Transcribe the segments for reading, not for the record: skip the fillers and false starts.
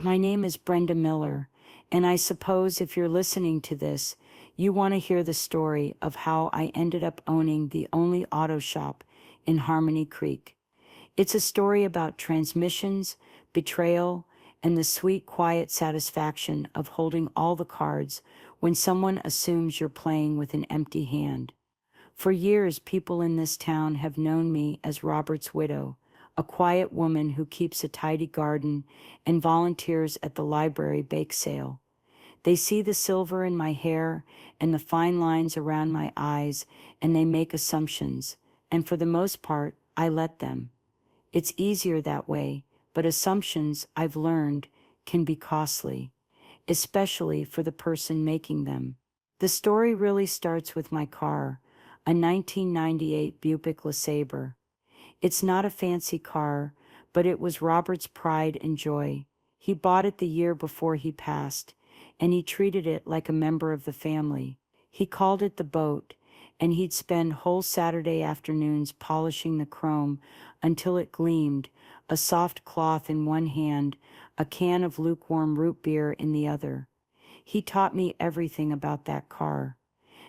My name is Brenda Miller, and I suppose if you're listening to this, you want to hear the story of how I ended up owning the only auto shop in Harmony Creek. It's a story about transmissions, betrayal, and the sweet, quiet satisfaction of holding all the cards when someone assumes you're playing with an empty hand. For years, people in this town have known me as Robert's widow, a quiet woman who keeps a tidy garden and volunteers at the library bake sale. They see the silver in my hair and the fine lines around my eyes, and they make assumptions, and for the most part, I let them. It's easier that way, but assumptions, I've learned, can be costly, especially for the person making them. The story really starts with my car, a 1998 Buick LeSabre. It's not a fancy car, but it was Robert's pride and joy. He bought it the year before he passed, and he treated it like a member of the family. He called it the boat, and he'd spend whole Saturday afternoons polishing the chrome until it gleamed, a soft cloth in one hand, a can of lukewarm root beer in the other. He taught me everything about that car,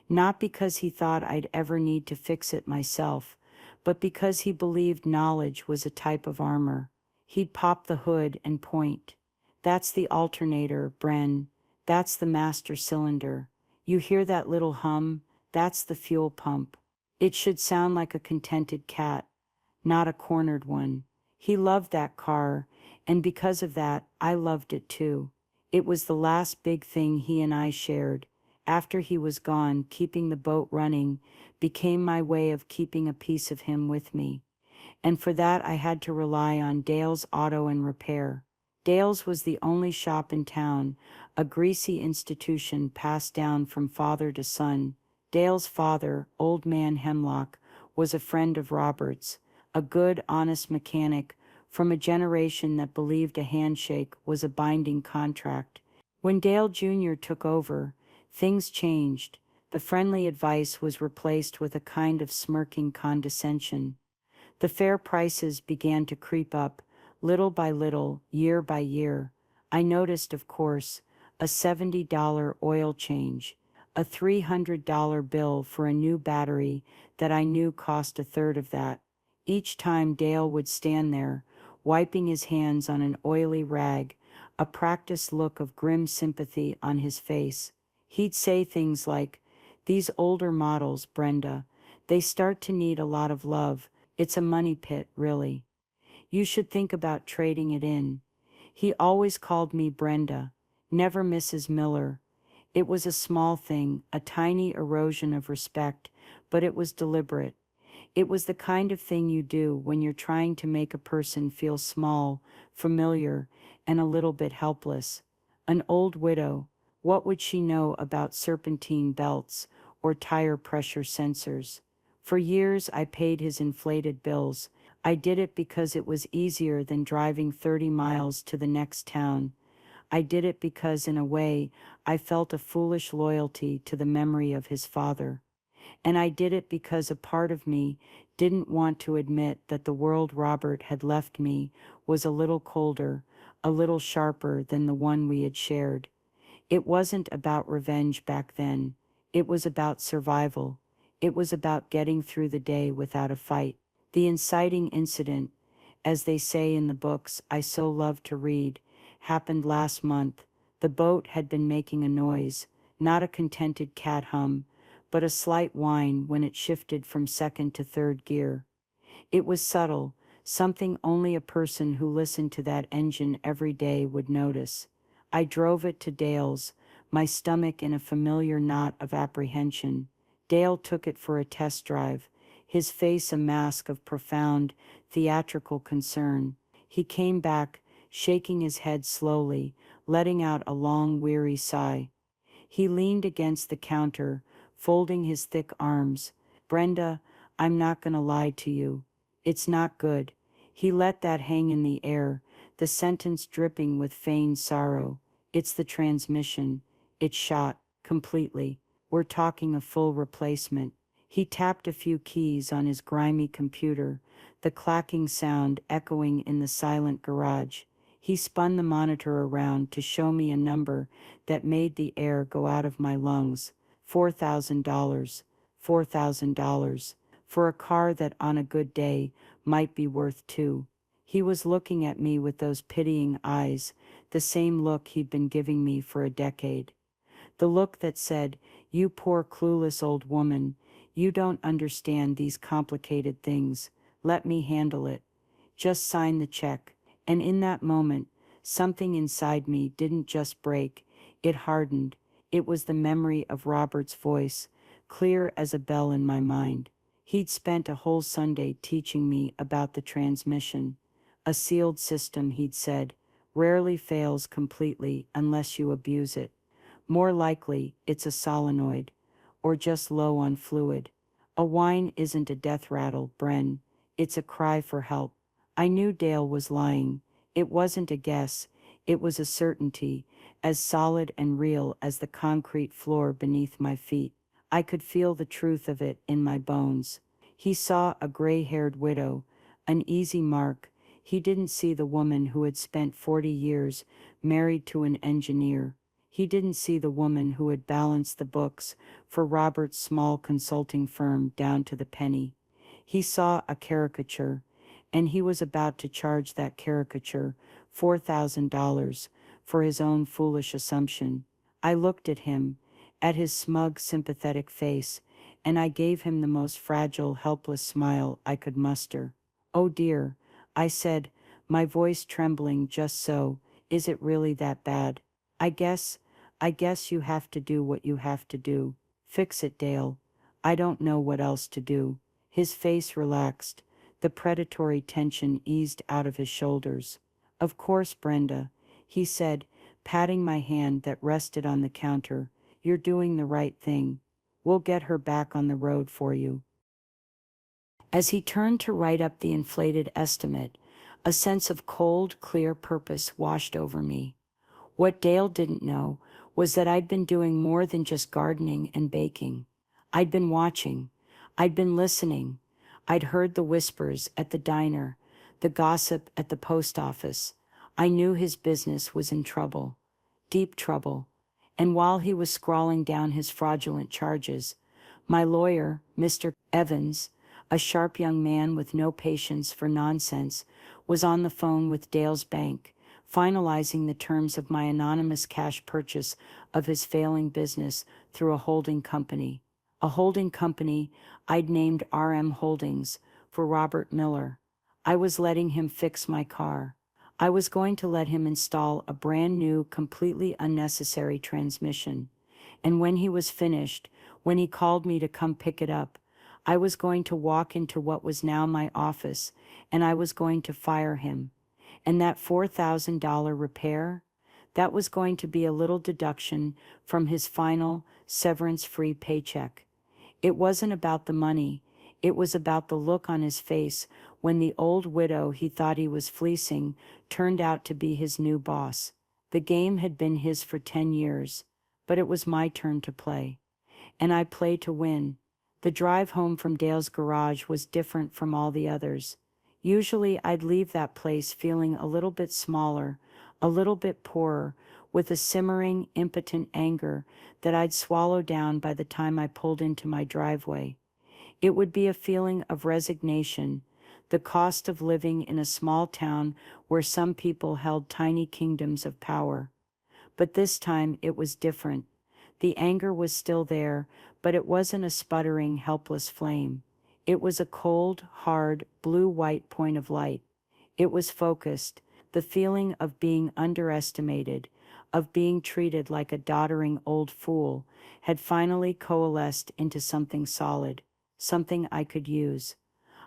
not because he thought I'd ever need to fix it myself, but because he believed knowledge was a type of armor. He'd pop the hood and point. That's the alternator, Bren. That's the master cylinder. You hear that little hum? That's the fuel pump. It should sound like a contented cat, not a cornered one. He loved that car, and because of that, I loved it too. It was the last big thing he and I shared. After he was gone, keeping the boat running became my way of keeping a piece of him with me. And for that I had to rely on Dale's Auto and Repair. Dale's was the only shop in town, a greasy institution passed down from father to son. Dale's father, Old Man Hemlock, was a friend of Robert's, a good, honest mechanic from a generation that believed a handshake was a binding contract. When Dale Jr. took over, things changed. The friendly advice was replaced with a kind of smirking condescension. The fair prices began to creep up, little by little, year by year. I noticed, of course, a $70 oil change, a $300 bill for a new battery that I knew cost a third of that. Each time Dale would stand there, wiping his hands on an oily rag, a practiced look of grim sympathy on his face. He'd say things like, "These older models, Brenda, they start to need a lot of love. It's a money pit, really. You should think about trading it in." He always called me Brenda, never Mrs. Miller. It was a small thing, a tiny erosion of respect, but it was deliberate. It was the kind of thing you do when you're trying to make a person feel small, familiar, and a little bit helpless. An old widow, what would she know about serpentine belts or tire pressure sensors? For years I paid his inflated bills. I did it because it was easier than driving 30 miles to the next town. I did it because, in a way, I felt a foolish loyalty to the memory of his father. And I did it because a part of me didn't want to admit that the world Robert had left me was a little colder, a little sharper than the one we had shared. It wasn't about revenge back then. It was about survival. It was about getting through the day without a fight. The inciting incident, as they say in the books I so love to read, happened last month. The boat had been making a noise, not a contented cat hum, but a slight whine when it shifted from second to third gear. It was subtle, something only a person who listened to that engine every day would notice. I drove it to Dale's, my stomach in a familiar knot of apprehension. Dale took it for a test drive, his face a mask of profound, theatrical concern. He came back, shaking his head slowly, letting out a long, weary sigh. He leaned against the counter, folding his thick arms. "Brenda, I'm not gonna lie to you. It's not good." He let that hang in the air, the sentence dripping with feigned sorrow. "It's the transmission. It's shot, completely. We're talking a full replacement." He tapped a few keys on his grimy computer, the clacking sound echoing in the silent garage. He spun the monitor around to show me a number that made the air go out of my lungs. $4,000. $4,000. For a car that on a good day might be worth two. He was looking at me with those pitying eyes, the same look he'd been giving me for a decade. The look that said, "You poor clueless old woman, you don't understand these complicated things. Let me handle it. Just sign the check." And in that moment, something inside me didn't just break, it hardened. It was the memory of Robert's voice, clear as a bell in my mind. He'd spent a whole Sunday teaching me about the transmission. A sealed system, he'd said, rarely fails completely unless you abuse it. More likely, it's a solenoid, or just low on fluid. A whine isn't a death rattle, Bren. It's a cry for help. I knew Dale was lying. It wasn't a guess. It was a certainty, as solid and real as the concrete floor beneath my feet. I could feel the truth of it in my bones. He saw a gray-haired widow, an easy mark. He didn't see the woman who had spent 40 years married to an engineer. He didn't see the woman who had balanced the books for Robert's small consulting firm down to the penny. He saw a caricature, and he was about to charge that caricature $4,000 for his own foolish assumption. I looked at him, at his smug, sympathetic face, and I gave him the most fragile, helpless smile I could muster. "Oh dear," I said, my voice trembling just so, "is it really that bad? I guess you have to do what you have to do. Fix it, Dale. I don't know what else to do." His face relaxed. The predatory tension eased out of his shoulders. "Of course, Brenda," he said, patting my hand that rested on the counter. "You're doing the right thing. We'll get her back on the road for you." As he turned to write up the inflated estimate, a sense of cold, clear purpose washed over me. What Dale didn't know was that I'd been doing more than just gardening and baking. I'd been watching. I'd been listening. I'd heard the whispers at the diner, the gossip at the post office. I knew his business was in trouble, deep trouble. And while he was scrawling down his fraudulent charges, my lawyer, Mr. Evans, a sharp young man with no patience for nonsense, was on the phone with Dale's bank, finalizing the terms of my anonymous cash purchase of his failing business through a holding company. A holding company I'd named RM Holdings for Robert Miller. I was letting him fix my car. I was going to let him install a brand new, completely unnecessary transmission. And when he was finished, when he called me to come pick it up, I was going to walk into what was now my office, and I was going to fire him. And that $4,000 repair, that was going to be a little deduction from his final severance-free paycheck. It wasn't about the money. It was about the look on his face when the old widow he thought he was fleecing turned out to be his new boss. The game had been his for 10 years, but it was my turn to play. And I played to win. The drive home from Dale's garage was different from all the others. Usually I'd leave that place feeling a little bit smaller, a little bit poorer, with a simmering, impotent anger that I'd swallow down by the time I pulled into my driveway. It would be a feeling of resignation, the cost of living in a small town where some people held tiny kingdoms of power. But this time it was different. The anger was still there, but it wasn't a sputtering, helpless flame. It was a cold, hard, blue-white point of light. It was focused, the feeling of being underestimated, of being treated like a doddering old fool, had finally coalesced into something solid, something I could use.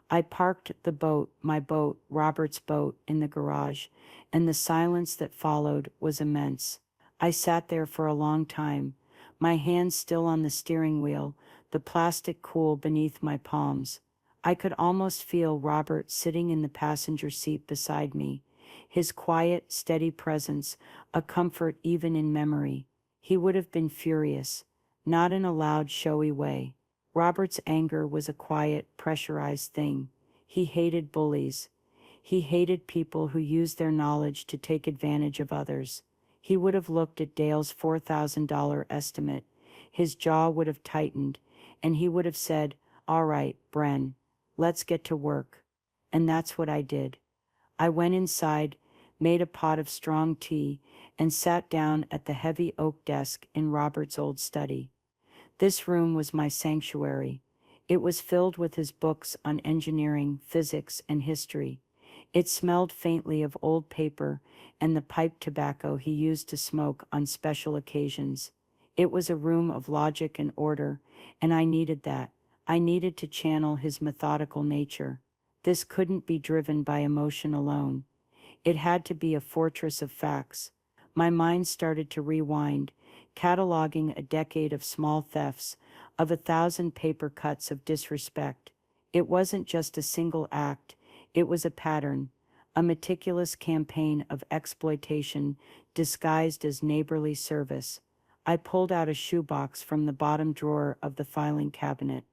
I parked the boat, my boat, Robert's boat, in the garage, and the silence that followed was immense. I sat there for a long time, my hands still on the steering wheel, the plastic cool beneath my palms. I could almost feel Robert sitting in the passenger seat beside me, his quiet, steady presence, a comfort even in memory. He would have been furious, not in a loud, showy way. Robert's anger was a quiet, pressurized thing. He hated bullies. He hated people who used their knowledge to take advantage of others. He would have looked at Dale's $4,000 estimate. His jaw would have tightened, and he would have said, "All right, Bren, let's get to work." And that's what I did. I went inside, made a pot of strong tea, and sat down at the heavy oak desk in Robert's old study. This room was my sanctuary. It was filled with his books on engineering, physics, and history. It smelled faintly of old paper and the pipe tobacco he used to smoke on special occasions. It was a room of logic and order, and I needed that. I needed to channel his methodical nature. This couldn't be driven by emotion alone. It had to be a fortress of facts. My mind started to rewind, cataloging a decade of small thefts, of 1,000 paper cuts of disrespect. It wasn't just a single act, it was a pattern, a meticulous campaign of exploitation disguised as neighborly service. I pulled out a shoebox from the bottom drawer of the filing cabinet.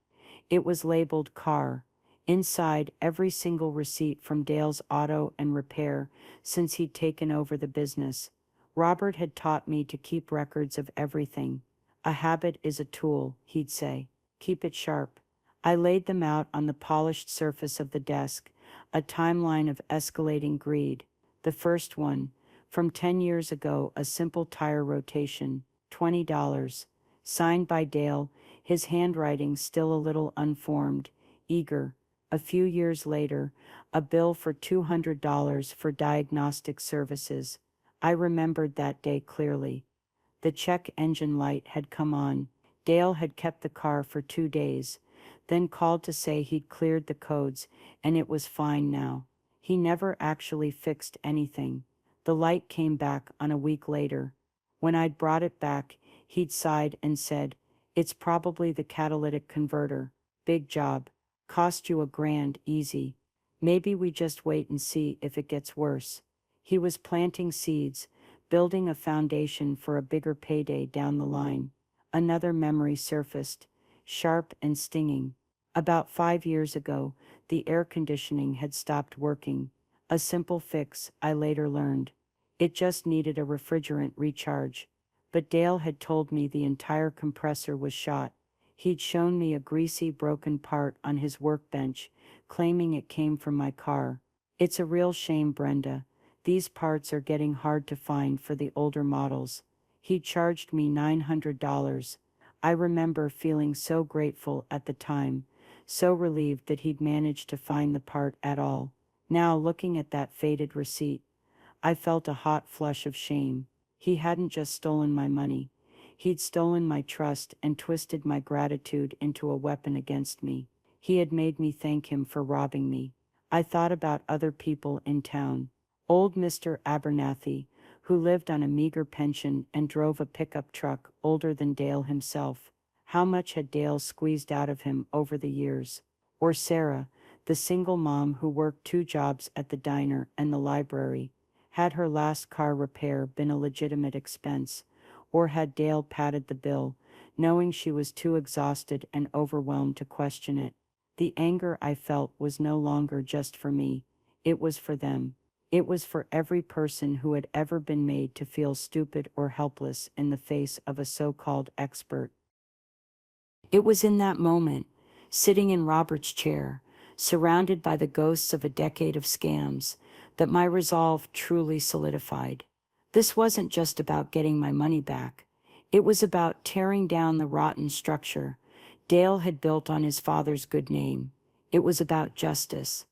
It was labeled car. Inside, every single receipt from Dale's auto and repair since he'd taken over the business. Robert had taught me to keep records of everything. A habit is a tool, he'd say. Keep it sharp. I laid them out on the polished surface of the desk, a timeline of escalating greed. The first one, from 10 years ago, a simple tire rotation, $20. Signed by Dale, his handwriting still a little unformed, eager. A few years later, a bill for $200 for diagnostic services. I remembered that day clearly. The check engine light had come on. Dale had kept the car for 2 days, then called to say he'd cleared the codes and it was fine now. He never actually fixed anything. The light came back on a week later. When I'd brought it back, he'd sighed and said, "It's probably the catalytic converter. Big job. Cost you $1,000 easy. Maybe we just wait and see if it gets worse." He was planting seeds, building a foundation for a bigger payday down the line. Another memory surfaced, sharp and stinging. About 5 years ago, the air conditioning had stopped working. A simple fix, I later learned. It just needed a refrigerant recharge. But Dale had told me the entire compressor was shot. He'd shown me a greasy, broken part on his workbench, claiming it came from my car. "It's a real shame, Brenda. These parts are getting hard to find for the older models." He charged me $900. I remember feeling so grateful at the time, so relieved that he'd managed to find the part at all. Now, looking at that faded receipt, I felt a hot flush of shame. He hadn't just stolen my money. He'd stolen my trust and twisted my gratitude into a weapon against me. He had made me thank him for robbing me. I thought about other people in town. Old Mr. Abernathy, who lived on a meager pension and drove a pickup truck, older than Dale himself. How much had Dale squeezed out of him over the years? Or Sarah, the single mom who worked 2 jobs at the diner and the library. Had her last car repair been a legitimate expense? Or had Dale padded the bill, knowing she was too exhausted and overwhelmed to question it? The anger I felt was no longer just for me. It was for them. It was for every person who had ever been made to feel stupid or helpless in the face of a so-called expert. It was in that moment, sitting in Robert's chair, surrounded by the ghosts of a decade of scams, that my resolve truly solidified. This wasn't just about getting my money back. It was about tearing down the rotten structure Dale had built on his father's good name. It was about justice.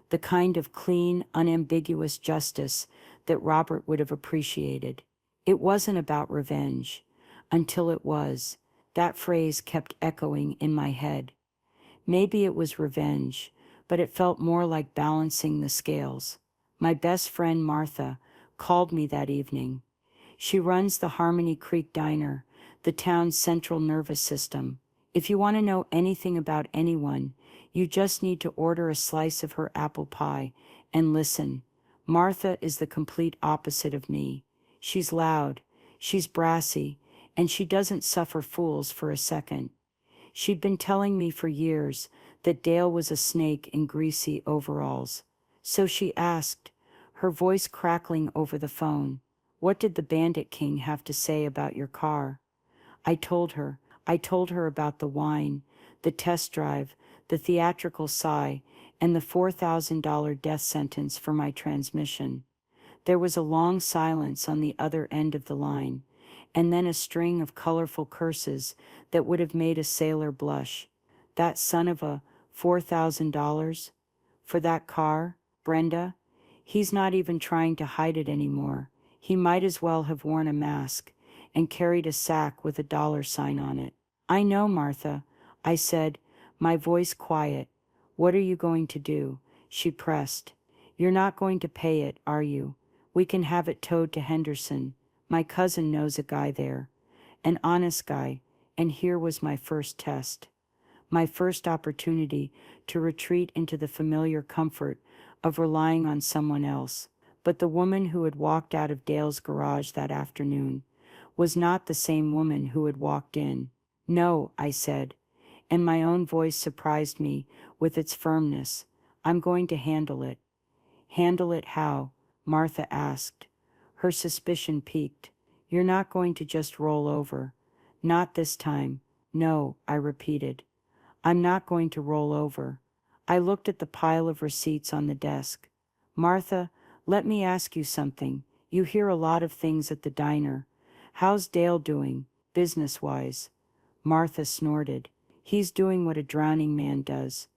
The kind of clean, unambiguous justice that Robert would have appreciated. It wasn't about revenge. Until it was. That phrase kept echoing in my head. Maybe it was revenge, but it felt more like balancing the scales. My best friend Martha called me that evening. She runs the Harmony Creek Diner, the town's central nervous system. If you want to know anything about anyone, you just need to order a slice of her apple pie and listen. Martha is the complete opposite of me. She's loud, she's brassy, and she doesn't suffer fools for a second. She'd been telling me for years that Dale was a snake in greasy overalls. So she asked, her voice crackling over the phone, "What did the Bandit King have to say about your car?" I told her. I told her about the wine, the test drive, the theatrical sigh, and the $4,000 death sentence for my transmission. There was a long silence on the other end of the line, and then a string of colorful curses that would have made a sailor blush. That son of a $4,000? For that car, Brenda? He's not even trying to hide it anymore. He might as well have worn a mask and carried a sack with a dollar sign on it. "I know, Martha," I said, my voice quiet. "What are you going to do?" She pressed. "You're not going to pay it, are you? We can have it towed to Henderson. My cousin knows a guy there. An honest guy." And here was my first test. My first opportunity to retreat into the familiar comfort of relying on someone else. But the woman who had walked out of Dale's garage that afternoon was not the same woman who had walked in. "No," I said, and my own voice surprised me with its firmness. "I'm going to handle it." "Handle it how?" Martha asked. Her suspicion piqued. "You're not going to just roll over." "Not this time." "No," I repeated. "I'm not going to roll over." I looked at the pile of receipts on the desk. "Martha, let me ask you something. You hear a lot of things at the diner. How's Dale doing, business-wise?" Martha snorted. "He's doing what a drowning man does.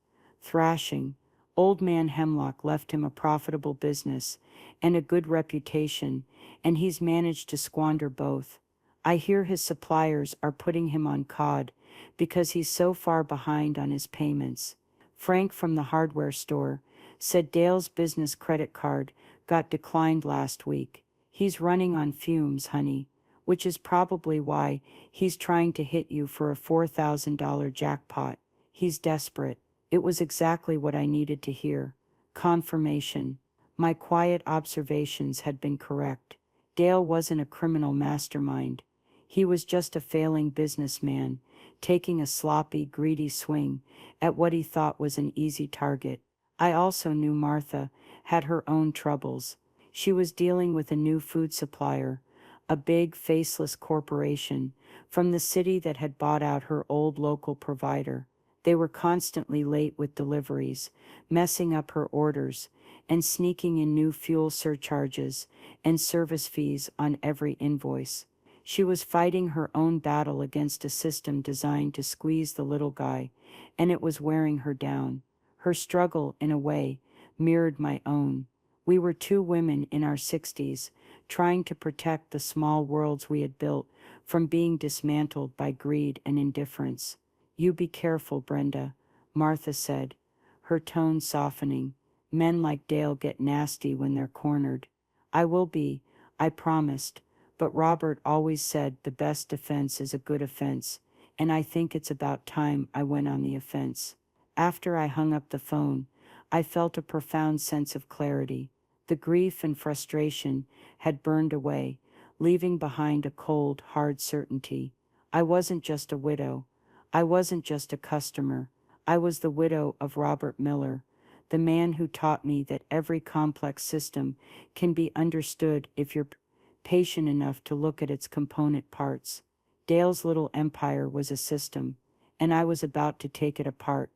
Thrashing. Old man Hemlock left him a profitable business and a good reputation, and he's managed to squander both. I hear his suppliers are putting him on cod because he's so far behind on his payments. Frank from the hardware store said Dale's business credit card got declined last week. He's running on fumes, honey, which is probably why he's trying to hit you for a $4,000 jackpot. He's desperate." It was exactly what I needed to hear. Confirmation. My quiet observations had been correct. Dale wasn't a criminal mastermind. He was just a failing businessman, taking a sloppy, greedy swing at what he thought was an easy target. I also knew Martha had her own troubles. She was dealing with a new food supplier, a big, faceless corporation from the city that had bought out her old local provider. They were constantly late with deliveries, messing up her orders, and sneaking in new fuel surcharges and service fees on every invoice. She was fighting her own battle against a system designed to squeeze the little guy, and it was wearing her down. Her struggle, in a way, mirrored my own. We were two women in our 60s, trying to protect the small worlds we had built from being dismantled by greed and indifference. "You be careful, Brenda," Martha said, her tone softening. "Men like Dale get nasty when they're cornered." "I will be," I promised, but Robert always said the best defense is a good offense, and I think it's about time I went on the offense. After I hung up the phone, I felt a profound sense of clarity. The grief and frustration had burned away, leaving behind a cold, hard certainty. I wasn't just a widow. I wasn't just a customer. I was the widow of Robert Miller, the man who taught me that every complex system can be understood if you're patient enough to look at its component parts. Dale's little empire was a system, and I was about to take it apart,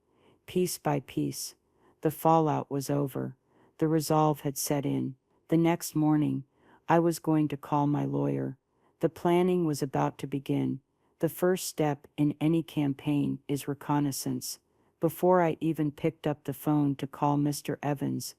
piece by piece. The fallout was over. The resolve had set in. The next morning, I was going to call my lawyer. The planning was about to begin. The first step in any campaign is reconnaissance. Before I even picked up the phone to call Mr. Evans,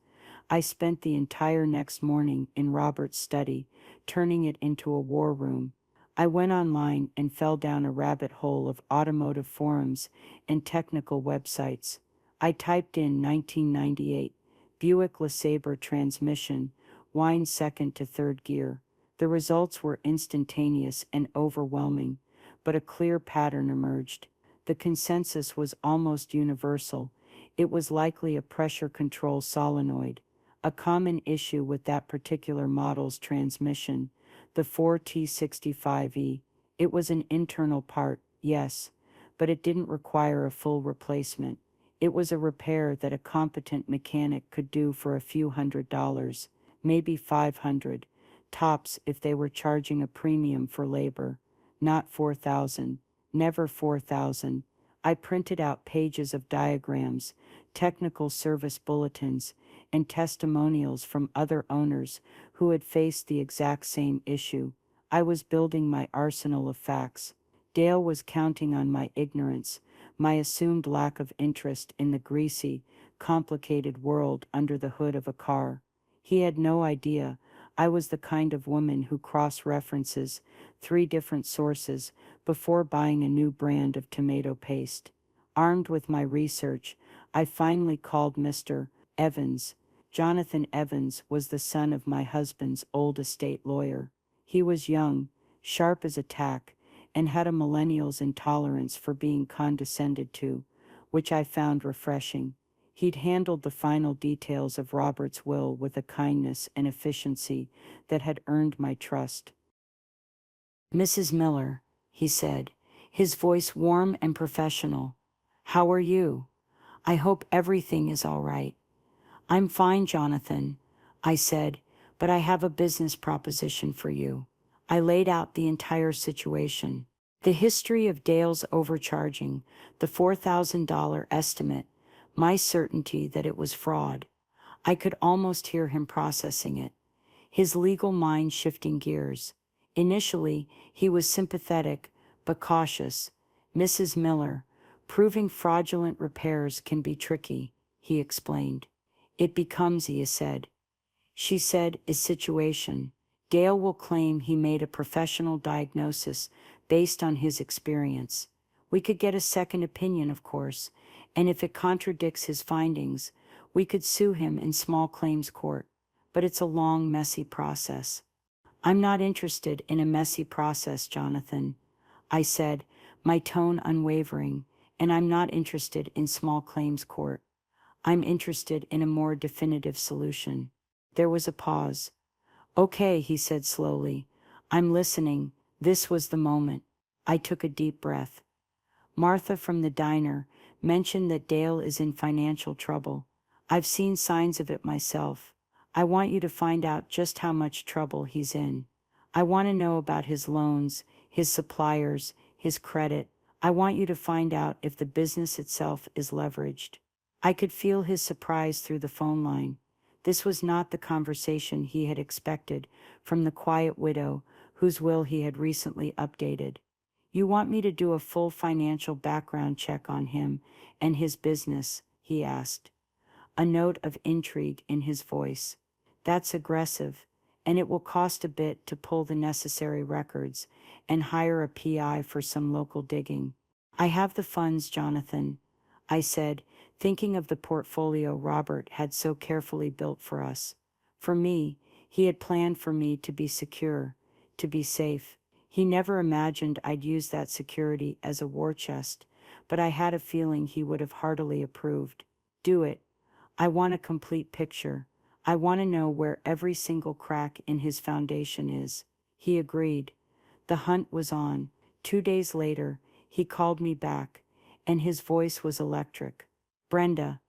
I spent the entire next morning in Robert's study, turning it into a war room. I went online and fell down a rabbit hole of automotive forums and technical websites. I typed in 1998, Buick LeSabre transmission, wind second to third gear. The results were instantaneous and overwhelming, but a clear pattern emerged. The consensus was almost universal. It was likely a pressure control solenoid, a common issue with that particular model's transmission, the 4T65E. It was an internal part, yes, but it didn't require a full replacement. It was a repair that a competent mechanic could do for a few $100s, maybe 500, tops if they were charging a premium for labor. Not 4,000, never 4,000. I printed out pages of diagrams, technical service bulletins, and testimonials from other owners who had faced the exact same issue. I was building my arsenal of facts. Dale was counting on my ignorance, my assumed lack of interest in the greasy, complicated world under the hood of a car. He had no idea I was the kind of woman who cross-references 3 different sources before buying a new brand of tomato paste. Armed with my research, I finally called Mr. Evans. Jonathan Evans was the son of my husband's old estate lawyer. He was young, sharp as a tack, and had a millennial's intolerance for being condescended to, which I found refreshing. He'd handled the final details of Robert's will with a kindness and efficiency that had earned my trust. "Mrs. Miller," he said, his voice warm and professional. "How are you? I hope everything is all right." "I'm fine, Jonathan," I said, "but I have a business proposition for you." I laid out the entire situation. The history of Dale's overcharging, the $4,000 estimate, my certainty that it was fraud. I could almost hear him processing it, his legal mind shifting gears. Initially, he was sympathetic, but cautious. "Mrs. Miller, proving fraudulent repairs can be tricky," he explained. "It becomes," he said. She said, "is situation. Dale will claim he made a professional diagnosis based on his experience. We could get a second opinion, of course, and if it contradicts his findings, we could sue him in small claims court. But it's a long, messy process." "I'm not interested in a messy process, Jonathan," I said, my tone unwavering, "and I'm not interested in small claims court. I'm interested in a more definitive solution." There was a pause. "Okay," he said slowly. "I'm listening." This was the moment. I took a deep breath. "Martha from the diner mentioned that Dale is in financial trouble. I've seen signs of it myself. I want you to find out just how much trouble he's in. I want to know about his loans, his suppliers, his credit. I want you to find out if the business itself is leveraged." I could feel his surprise through the phone line. This was not the conversation he had expected from the quiet widow whose will he had recently updated. "You want me to do a full financial background check on him and his business?" he asked, a note of intrigue in his voice. "That's aggressive, and it will cost a bit to pull the necessary records and hire a PI for some local digging." "I have the funds, Jonathan," I said, thinking of the portfolio Robert had so carefully built for us. For me, he had planned for me to be secure, to be safe. He never imagined I'd use that security as a war chest, but I had a feeling he would have heartily approved. "Do it. I want a complete picture. I want to know where every single crack in his foundation is." He agreed. The hunt was on. 2 days later, he called me back, and his voice was electric. "Brenda,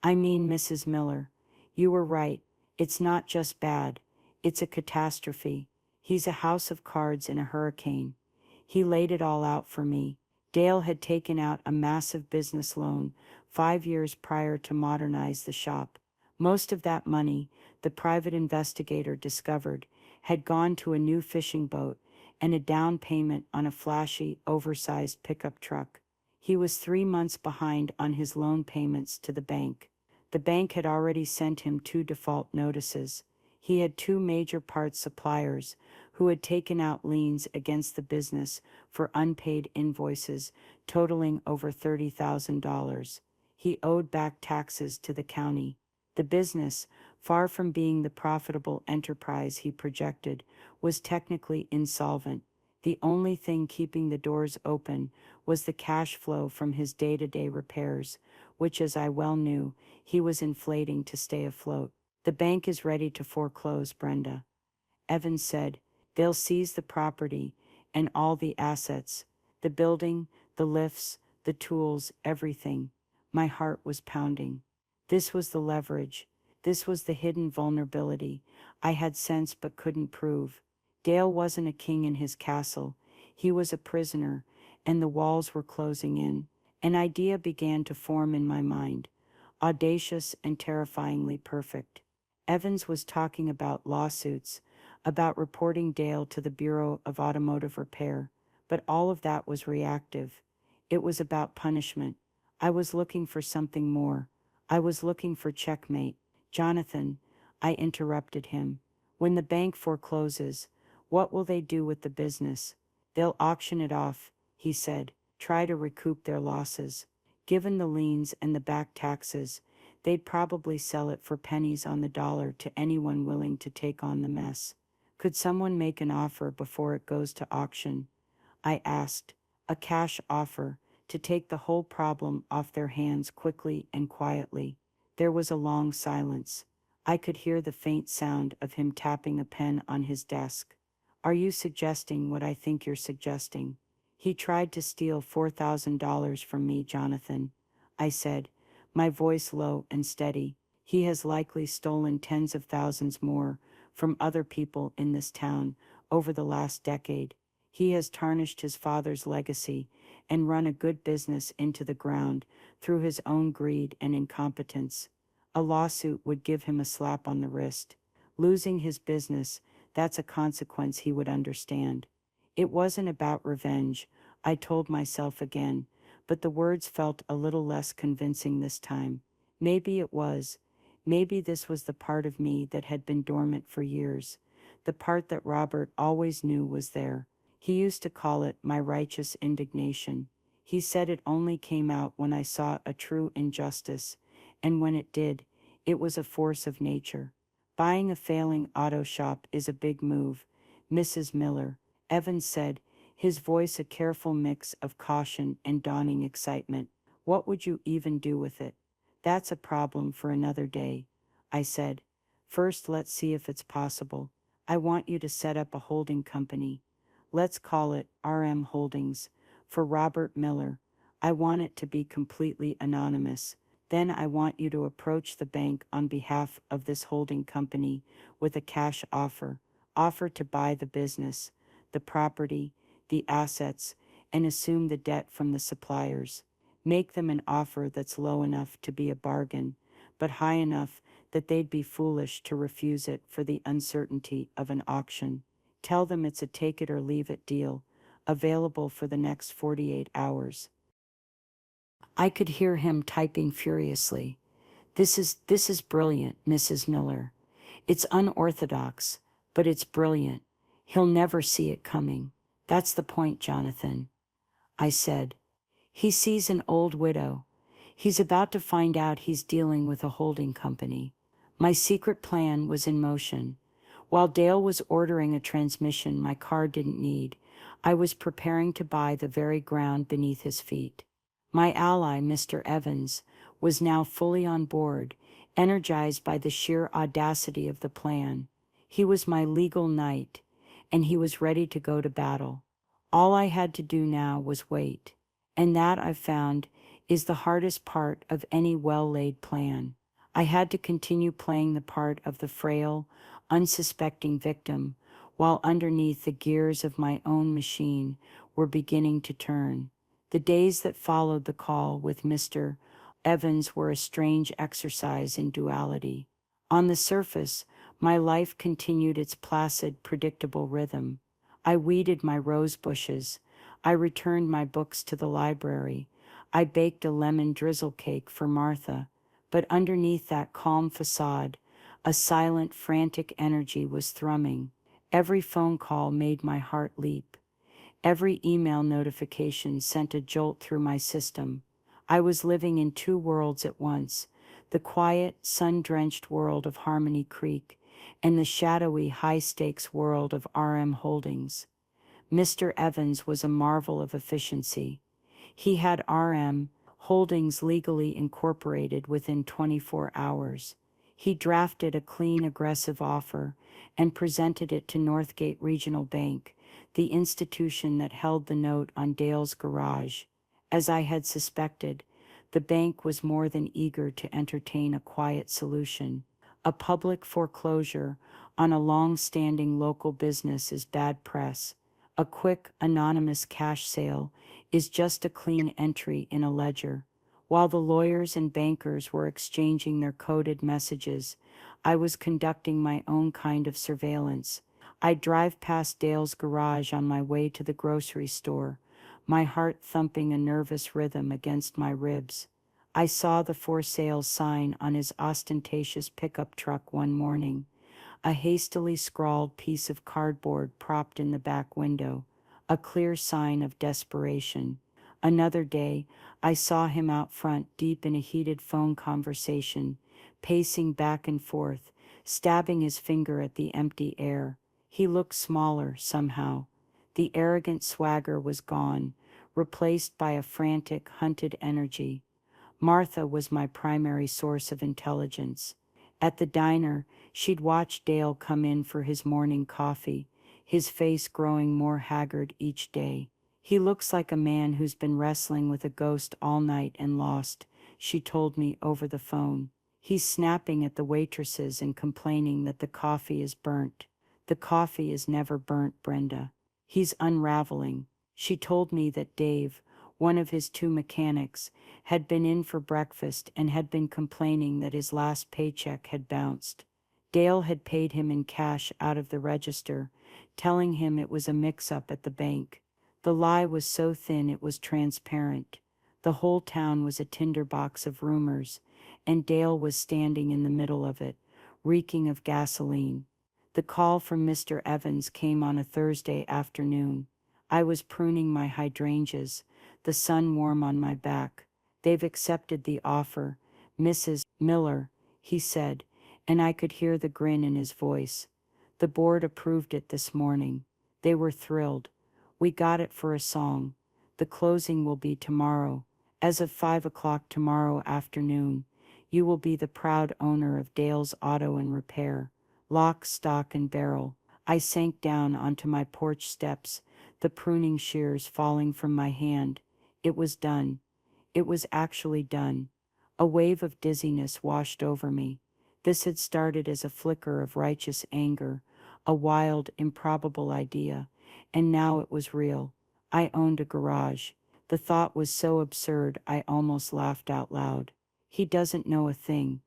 I mean Mrs. Miller, you were right. It's not just bad. It's a catastrophe. He's a house of cards in a hurricane." He laid it all out for me. Dale had taken out a massive business loan 5 years prior to modernize the shop. Most of that money, the private investigator discovered, had gone to a new fishing boat and a down payment on a flashy, oversized pickup truck. He was 3 months behind on his loan payments to the bank. The bank had already sent him 2 default notices. He had 2 major parts suppliers who had taken out liens against the business for unpaid invoices totaling over $30,000. He owed back taxes to the county. The business, far from being the profitable enterprise he projected, was technically insolvent. The only thing keeping the doors open was the cash flow from his day-to-day repairs, which, as I well knew, he was inflating to stay afloat. "The bank is ready to foreclose, Brenda," Evans said. "They'll seize the property and all the assets, the building, the lifts, the tools, everything. My heart was pounding. This was the leverage. This was the hidden vulnerability I had sensed but couldn't prove. Dale wasn't a king in his castle. He was a prisoner, and the walls were closing in. An idea began to form in my mind, audacious and terrifyingly perfect. Evans was talking about lawsuits, about reporting Dale to the Bureau of Automotive Repair, but all of that was reactive. It was about punishment. I was looking for something more. I was looking for checkmate. Jonathan, I interrupted him. When the bank forecloses, what will they do with the business? They'll auction it off, he said, try to recoup their losses. Given the liens and the back taxes, they'd probably sell it for pennies on the dollar to anyone willing to take on the mess. Could someone make an offer before it goes to auction? I asked. A cash offer, to take the whole problem off their hands quickly and quietly. There was a long silence. I could hear the faint sound of him tapping a pen on his desk. Are you suggesting what I think you're suggesting? He tried to steal $4,000 from me, Jonathan, I said, my voice low and steady. He has likely stolen tens of thousands more from other people in this town over the last decade. He has tarnished his father's legacy and run a good business into the ground through his own greed and incompetence. A lawsuit would give him a slap on the wrist. Losing his business, that's a consequence he would understand. It wasn't about revenge, I told myself again, but the words felt a little less convincing this time. Maybe it was. Maybe this was the part of me that had been dormant for years, the part that Robert always knew was there. He used to call it my righteous indignation. He said it only came out when I saw a true injustice, and when it did, it was a force of nature. Buying a failing auto shop is a big move, Mrs. Miller, Evans said, his voice a careful mix of caution and dawning excitement. What would you even do with it? That's a problem for another day, I said. First, let's see if it's possible. I want you to set up a holding company. Let's call it RM Holdings, for Robert Miller. I want it to be completely anonymous. Then I want you to approach the bank on behalf of this holding company with a cash offer. Offer to buy the business, the property, the assets, and assume the debt from the suppliers. Make them an offer that's low enough to be a bargain, but high enough that they'd be foolish to refuse it for the uncertainty of an auction. Tell them it's a take-it-or-leave-it deal, available for the next 48 hours. I could hear him typing furiously. This is brilliant, Mrs. Miller. It's unorthodox, but it's brilliant. He'll never see it coming. That's the point, Jonathan, I said. He sees an old widow. He's about to find out he's dealing with a holding company. My secret plan was in motion. While Dale was ordering a transmission my car didn't need, I was preparing to buy the very ground beneath his feet. My ally, Mr. Evans, was now fully on board, energized by the sheer audacity of the plan. He was my legal knight, and he was ready to go to battle. All I had to do now was wait. And that, I've found, is the hardest part of any well-laid plan. I had to continue playing the part of the frail, unsuspecting victim, while underneath the gears of my own machine were beginning to turn. The days that followed the call with Mr. Evans were a strange exercise in duality. On the surface, my life continued its placid, predictable rhythm. I weeded my rose bushes. I returned my books to the library. I baked a lemon drizzle cake for Martha. But underneath that calm facade, a silent, frantic energy was thrumming. Every phone call made my heart leap. Every email notification sent a jolt through my system. I was living in two worlds at once, the quiet, sun-drenched world of Harmony Creek and the shadowy, high-stakes world of RM Holdings. Mr. Evans was a marvel of efficiency. He had RM Holdings legally incorporated within 24 hours. He drafted a clean, aggressive offer and presented it to Northgate Regional Bank, the institution that held the note on Dale's garage. As I had suspected, The bank was more than eager to entertain a quiet solution. A public foreclosure on a long-standing local business is bad press. A quick, anonymous cash sale is just a clean entry in a ledger. While the lawyers and bankers were exchanging their coded messages, I was conducting my own kind of surveillance. I'd drive past Dale's garage on my way to the grocery store, my heart thumping a nervous rhythm against my ribs. I saw the for sale sign on his ostentatious pickup truck one morning, a hastily scrawled piece of cardboard propped in the back window, a clear sign of desperation. Another day, I saw him out front deep in a heated phone conversation, pacing back and forth, stabbing his finger at the empty air. He looked smaller, somehow. The arrogant swagger was gone, replaced by a frantic, hunted energy. Martha was my primary source of intelligence. At the diner, she'd watch Dale come in for his morning coffee, his face growing more haggard each day. "He looks like a man who's been wrestling with a ghost all night and lost," she told me over the phone. "He's snapping at the waitresses and complaining that the coffee is burnt." "The coffee is never burnt, Brenda. He's unraveling." She told me that Dave, one of his two mechanics, had been in for breakfast and had been complaining that his last paycheck had bounced. Dale had paid him in cash out of the register, telling him it was a mix-up at the bank. The lie was so thin it was transparent. The whole town was a tinderbox of rumors, and Dale was standing in the middle of it, reeking of gasoline. The call from Mr. Evans came on a Thursday afternoon. I was pruning my hydrangeas, the sun warm on my back. "They've accepted the offer, Mrs. Miller," he said, and I could hear the grin in his voice. "The board approved it this morning. They were thrilled. We got it for a song. The closing will be tomorrow. As of 5 o'clock tomorrow afternoon, you will be the proud owner of Dale's Auto and Repair, lock, stock, and barrel." I sank down onto my porch steps, the pruning shears falling from my hand. It was done. It was actually done. A wave of dizziness washed over me. This had started as a flicker of righteous anger, a wild, improbable idea, and now it was real. I owned a garage. The thought was so absurd I almost laughed out loud. "He doesn't know a thing,"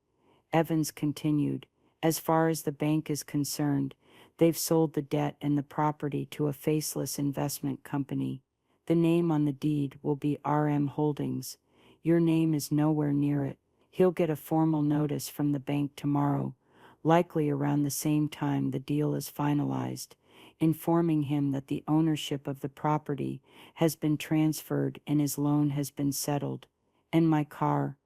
Evans continued. "As far as the bank is concerned, they've sold the debt and the property to a faceless investment company. The name on the deed will be RM Holdings. Your name is nowhere near it. He'll get a formal notice from the bank tomorrow, likely around the same time the deal is finalized, informing him that the ownership of the property has been transferred and his loan has been settled." "And my car?"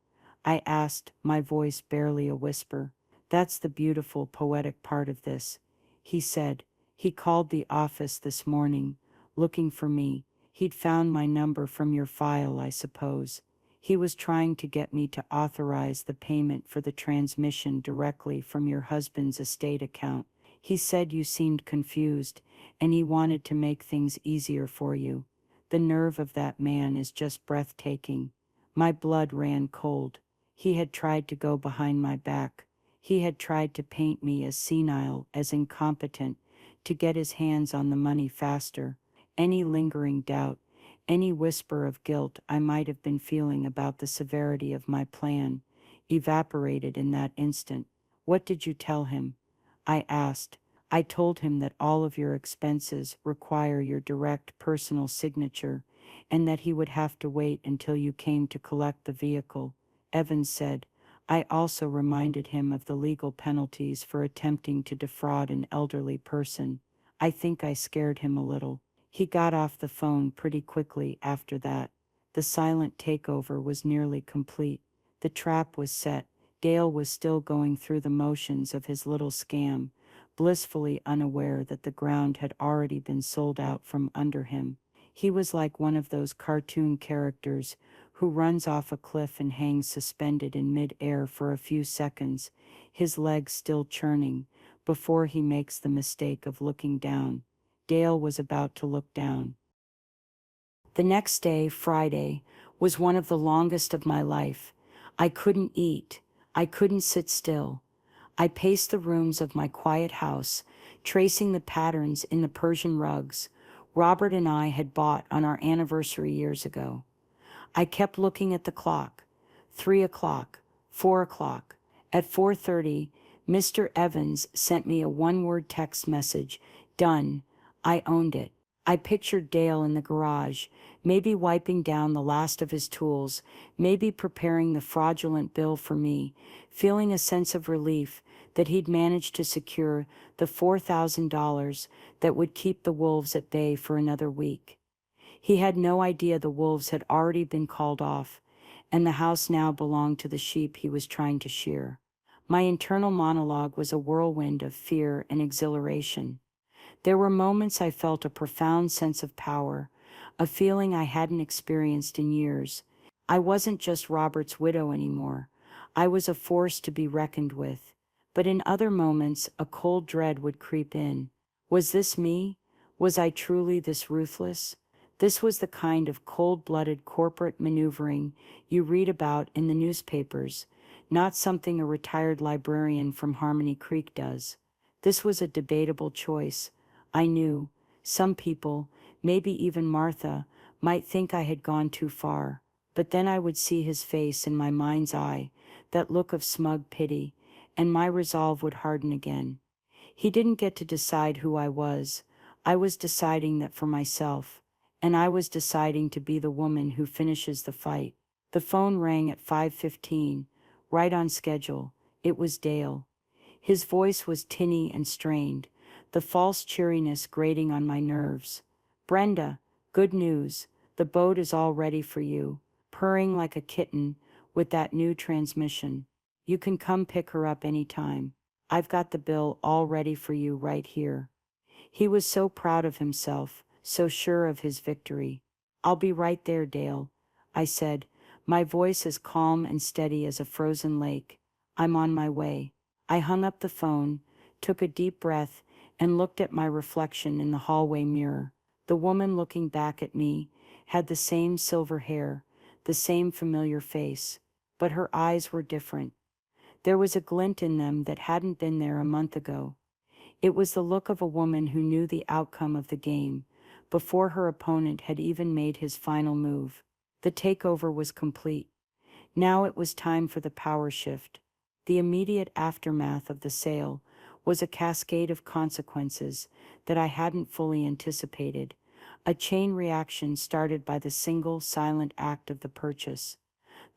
I asked, my voice barely a whisper. "That's the beautiful, poetic part of this," he said. "He called the office this morning, looking for me. He'd found my number from your file, I suppose. He was trying to get me to authorize the payment for the transmission directly from your husband's estate account. He said you seemed confused, and he wanted to make things easier for you. The nerve of that man is just breathtaking." My blood ran cold. He had tried to go behind my back. He had tried to paint me as senile, as incompetent, to get his hands on the money faster. Any lingering doubt, any whisper of guilt I might have been feeling about the severity of my plan, evaporated in that instant. "What did you tell him?" I asked. "I told him that all of your expenses require your direct personal signature, and that he would have to wait until you came to collect the vehicle," Evans said. "I also reminded him of the legal penalties for attempting to defraud an elderly person. I think I scared him a little." He got off the phone pretty quickly after that. The silent takeover was nearly complete. The trap was set. Dale was still going through the motions of his little scam, blissfully unaware that the ground had already been sold out from under him. He was like one of those cartoon characters who runs off a cliff and hangs suspended in mid-air for a few seconds, his legs still churning, before he makes the mistake of looking down. Dale was about to look down. The next day, Friday, was one of the longest of my life. I couldn't eat. I couldn't sit still. I paced the rooms of my quiet house, tracing the patterns in the Persian rugs Robert and I had bought on our anniversary years ago. I kept looking at the clock. 3 o'clock, 4 o'clock. At 4:30, Mr. Evans sent me a one-word text message. Done. I owned it. I pictured Dale in the garage, maybe wiping down the last of his tools, maybe preparing the fraudulent bill for me, feeling a sense of relief that he'd managed to secure the $4,000 that would keep the wolves at bay for another week. He had no idea the wolves had already been called off, and the house now belonged to the sheep he was trying to shear. My internal monologue was a whirlwind of fear and exhilaration. There were moments I felt a profound sense of power, a feeling I hadn't experienced in years. I wasn't just Robert's widow anymore. I was a force to be reckoned with. But in other moments, a cold dread would creep in. Was this me? Was I truly this ruthless? This was the kind of cold-blooded corporate maneuvering you read about in the newspapers, not something a retired librarian from Harmony Creek does. This was a debatable choice. I knew some people, maybe even Martha, might think I had gone too far, but then I would see his face in my mind's eye, that look of smug pity, and my resolve would harden again. He didn't get to decide who I was. I was deciding that for myself, and I was deciding to be the woman who finishes the fight. The phone rang at 5:15, right on schedule. It was Dale. His voice was tinny and strained, the false cheeriness grating on my nerves. Brenda, good news. The boat is all ready for you, purring like a kitten with that new transmission. You can come pick her up anytime. I've got the bill all ready for you right here. He was so proud of himself, so sure of his victory. I'll be right there, Dale, I said, my voice as calm and steady as a frozen lake. I'm on my way. I hung up the phone, took a deep breath, and looked at my reflection in the hallway mirror. The woman looking back at me had the same silver hair, the same familiar face, but her eyes were different. There was a glint in them that hadn't been there a month ago. It was the look of a woman who knew the outcome of the game, before her opponent had even made his final move. The takeover was complete. Now it was time for the power shift. The immediate aftermath of the sale was a cascade of consequences that I hadn't fully anticipated, a chain reaction started by the single silent act of the purchase.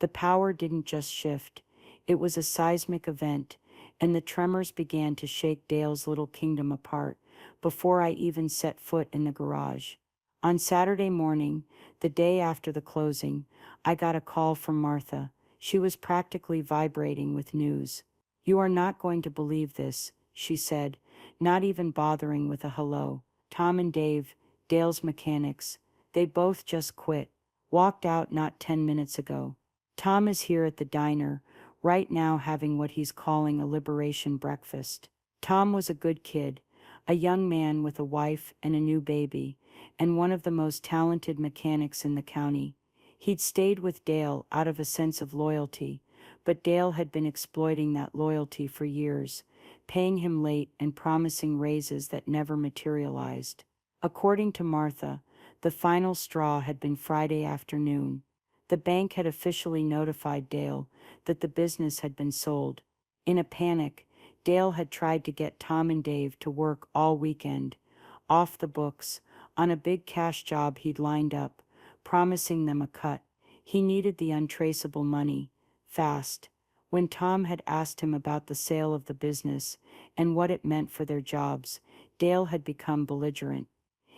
The power didn't just shift, it was a seismic event, and the tremors began to shake Dale's little kingdom apart before I even set foot in the garage. On Saturday morning, the day after the closing, I got a call from Martha. She was practically vibrating with news. "You are not going to believe this," she said, not even bothering with a hello. "Tom and Dave, Dale's mechanics, they both just quit. Walked out not 10 minutes ago. Tom is here at the diner, right now having what he's calling a liberation breakfast." Tom was a good kid, a young man with a wife and a new baby, and one of the most talented mechanics in the county. He'd stayed with Dale out of a sense of loyalty, but Dale had been exploiting that loyalty for years, paying him late and promising raises that never materialized. According to Martha, the final straw had been Friday afternoon. The bank had officially notified Dale that the business had been sold. In a panic, Dale had tried to get Tom and Dave to work all weekend, off the books, on a big cash job he'd lined up, promising them a cut. He needed the untraceable money, fast. When Tom had asked him about the sale of the business and what it meant for their jobs, Dale had become belligerent.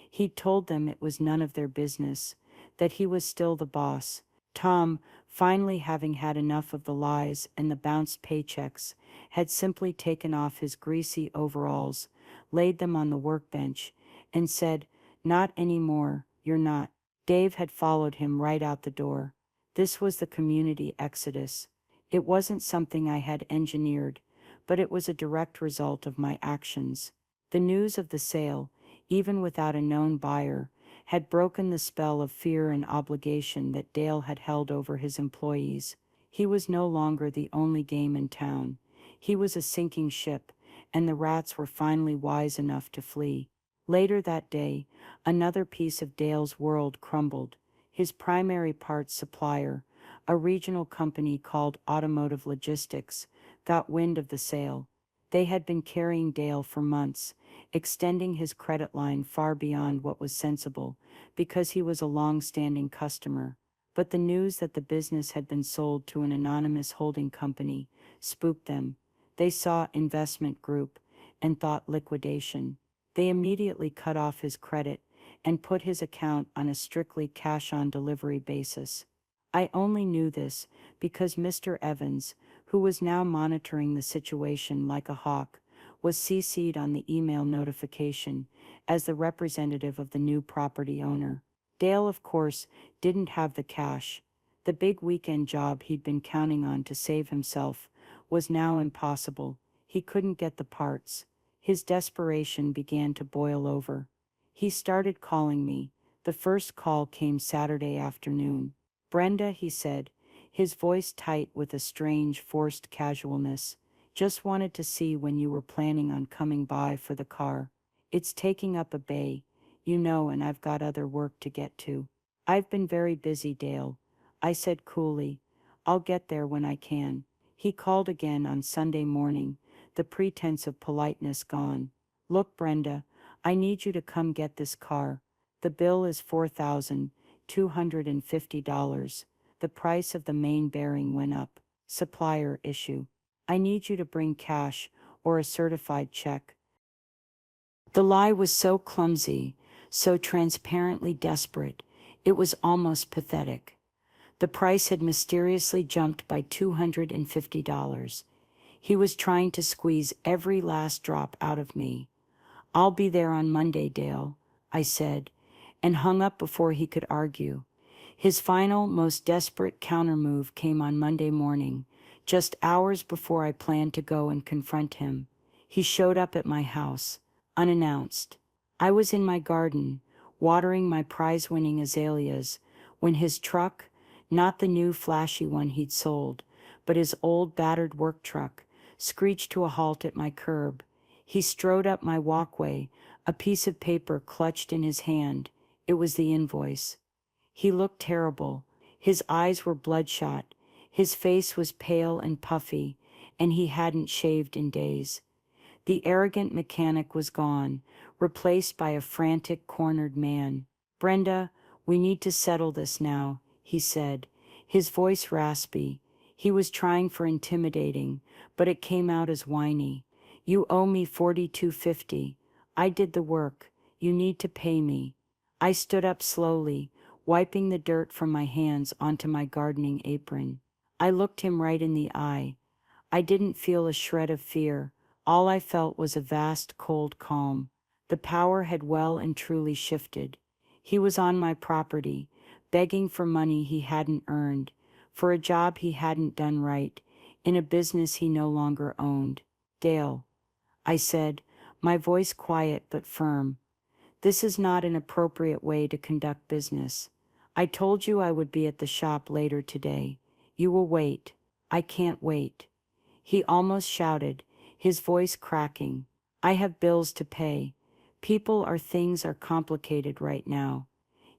He'd told them it was none of their business, that he was still the boss. Tom, finally having had enough of the lies and the bounced paychecks, had simply taken off his greasy overalls, laid them on the workbench, and said, "Not anymore, you're not." Dave had followed him right out the door. This was the community exodus. It wasn't something I had engineered, but it was a direct result of my actions. The news of the sale, even without a known buyer, had broken the spell of fear and obligation that Dale had held over his employees. He was no longer the only game in town. He was a sinking ship, and the rats were finally wise enough to flee. Later that day, another piece of Dale's world crumbled. His primary parts supplier, a regional company called Automotive Logistics, got wind of the sale. They had been carrying Dale for months, extending his credit line far beyond what was sensible, because he was a long-standing customer. But the news that the business had been sold to an anonymous holding company spooked them. They saw investment group and thought liquidation. They immediately cut off his credit and put his account on a strictly cash-on-delivery basis. I only knew this because Mr. Evans, who was now monitoring the situation like a hawk, was CC'd on the email notification as the representative of the new property owner. Dale, of course, didn't have the cash. The big weekend job he'd been counting on to save himself was now impossible. He couldn't get the parts. His desperation began to boil over. He started calling me. The first call came Saturday afternoon. "Brenda," he said, his voice tight with a strange, forced casualness, "just wanted to see when you were planning on coming by for the car. It's taking up a bay, and I've got other work to get to." "I've been very busy, Dale," I said coolly. "I'll get there when I can." He called again on Sunday morning, the pretense of politeness gone. "Look, Brenda, I need you to come get this car. The bill is $4,250. The price of the main bearing went up. Supplier issue. I need you to bring cash or a certified check." The lie was so clumsy, so transparently desperate, it was almost pathetic. The price had mysteriously jumped by $250. He was trying to squeeze every last drop out of me. "I'll be there on Monday, Dale," I said, and hung up before he could argue. His final, most desperate countermove came on Monday morning, just hours before I planned to go and confront him. He showed up at my house, unannounced. I was in my garden, watering my prize-winning azaleas, when his truck, not the new flashy one he'd sold, but his old battered work truck, screeched to a halt at my curb. He strode up my walkway, a piece of paper clutched in his hand. It was the invoice. He looked terrible. His eyes were bloodshot. His face was pale and puffy, and he hadn't shaved in days. The arrogant mechanic was gone, replaced by a frantic, cornered man. "Brenda, we need to settle this now," he said, his voice raspy. He was trying for intimidating, but it came out as whiny. "You owe me $42.50. I did the work. You need to pay me." I stood up slowly, wiping the dirt from my hands onto my gardening apron. I looked him right in the eye. I didn't feel a shred of fear. All I felt was a vast, cold calm. The power had well and truly shifted. He was on my property, begging for money he hadn't earned, for a job he hadn't done right, in a business he no longer owned. "Dale," I said, my voice quiet but firm, "this is not an appropriate way to conduct business. I told you I would be at the shop later today. You will wait. I can't wait." He almost shouted, his voice cracking. "I have bills to pay. People or things are complicated right now."